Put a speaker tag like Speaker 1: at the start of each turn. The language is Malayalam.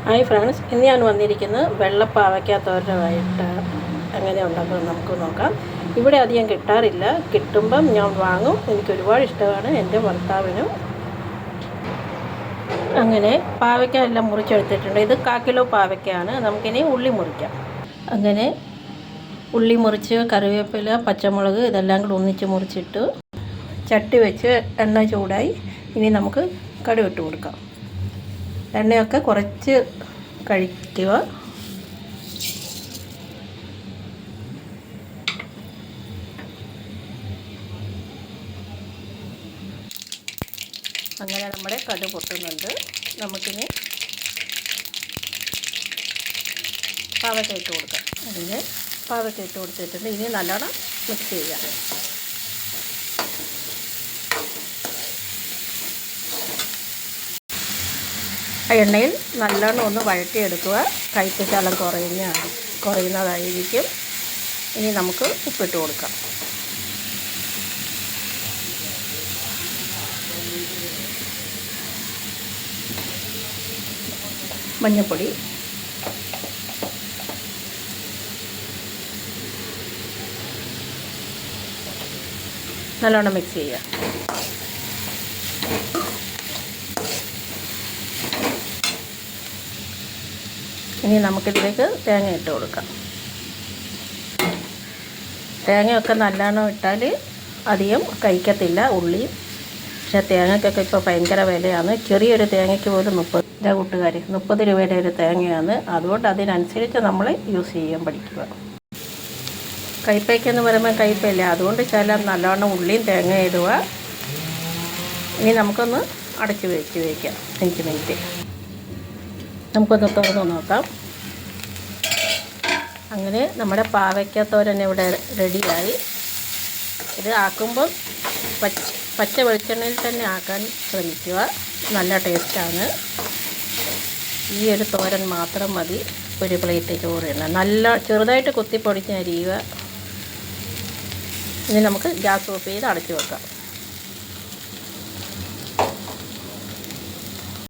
Speaker 1: ഹായ് ഫ്രണ്ട്സ്, ഇന്ന് ഞാൻ വന്നിരിക്കുന്നത് വെള്ളപ്പാവയ്ക്ക തോരനുമായിട്ട് എങ്ങനെ ഉണ്ടാക്കുന്നത് നമുക്ക് നോക്കാം. ഇവിടെ അധികം കിട്ടാറില്ല, കിട്ടുമ്പം ഞാൻ വാങ്ങും. എനിക്ക് ഒരുപാട് ഇഷ്ടമാണ്, എൻ്റെ ഭർത്താവിനും. അങ്ങനെ പാവയ്ക്ക എല്ലാം മുറിച്ചെടുത്തിട്ടുണ്ട്. ഇത് 1/4 കിലോ പാവയ്ക്കയാണ്. നമുക്കിനി ഉള്ളി മുറിക്കാം. അങ്ങനെ ഉള്ളി മുറിച്ച്, കറിവേപ്പില, പച്ചമുളക് ഇതെല്ലാം കൂടി ഒന്നിച്ച് മുറിച്ചിട്ട് ചട്ടി വെച്ച് എണ്ണ ചൂടായി. ഇനി നമുക്ക് കടുകിട്ട് കൊടുക്കാം. എണ്ണയൊക്കെ കുറച്ച് കഴിക്കുക. അങ്ങനെ നമ്മുടെ കടുക് പൊട്ടുന്നുണ്ട്. നമുക്കിനി പാവയ്ക്ക ഇട്ട് കൊടുക്കാം. അതിന് പാവയ്ക്ക ഇട്ട് കൊടുത്തിട്ടുണ്ട്. ഇനി നല്ലോണം മിക്സ് ചെയ്യാം. ആ എണ്ണയിൽ നല്ലോണം ഒന്ന് വഴറ്റിയെടുക്കുക. കയ്പ്പ് ശകലം കുറയുന്നതായിരിക്കും. ഇനി നമുക്ക് ഉപ്പിട്ട് കൊടുക്കാം. മഞ്ഞൾപ്പൊടി, നല്ലോണം മിക്സ് ചെയ്യുക. ഇനി നമുക്കിതിലേക്ക് തേങ്ങ ഇട്ട് കൊടുക്കാം. തേങ്ങയൊക്കെ നല്ലോണം ഇട്ടാൽ അധികം കഴിക്കത്തില്ല ഉള്ളി. പക്ഷേ തേങ്ങയ്ക്കൊക്കെ ഇപ്പോൾ ഭയങ്കര വിലയാണ്. ചെറിയൊരു തേങ്ങയ്ക്ക് പോലും 30 കൂട്ടുകാർ 30 രൂപയുടെ ഒരു തേങ്ങയാണ്. അതുകൊണ്ട് അതിനനുസരിച്ച് നമ്മൾ യൂസ് ചെയ്യാൻ പഠിക്കുക. കയ്പ്പയ്ക്കെന്ന് പറയുമ്പോൾ കയ്പ്പയില്ല, അതുകൊണ്ട് ചില നല്ലോണം ഉള്ളിയും തേങ്ങ ഇടുക. ഇനി നമുക്കൊന്ന് അടച്ച് വയ്ക്കാം 5 മിനിറ്റ്. നമുക്കൊന്ന് തുറന്ന് നോക്കാം. അങ്ങനെ നമ്മുടെ പാവയ്ക്ക തോരൻ ഇവിടെ റെഡിയായി. ഇത് ആക്കുമ്പോൾ പച്ച വെളിച്ചെണ്ണയിൽ തന്നെ ആക്കാൻ ശ്രമിക്കുക. നല്ല ടേസ്റ്റാണ്. ഈ ഒരു തോരൻ മാത്രം മതി ഒരു പ്ലേറ്റ് ചോറിന്. നല്ല ചെറുതായിട്ട് കുത്തിപ്പൊടിച്ച് അരിയുക. ഇനി നമുക്ക് ഗ്യാസ് ഓഫ് ചെയ്ത് അടച്ചു വെക്കാം.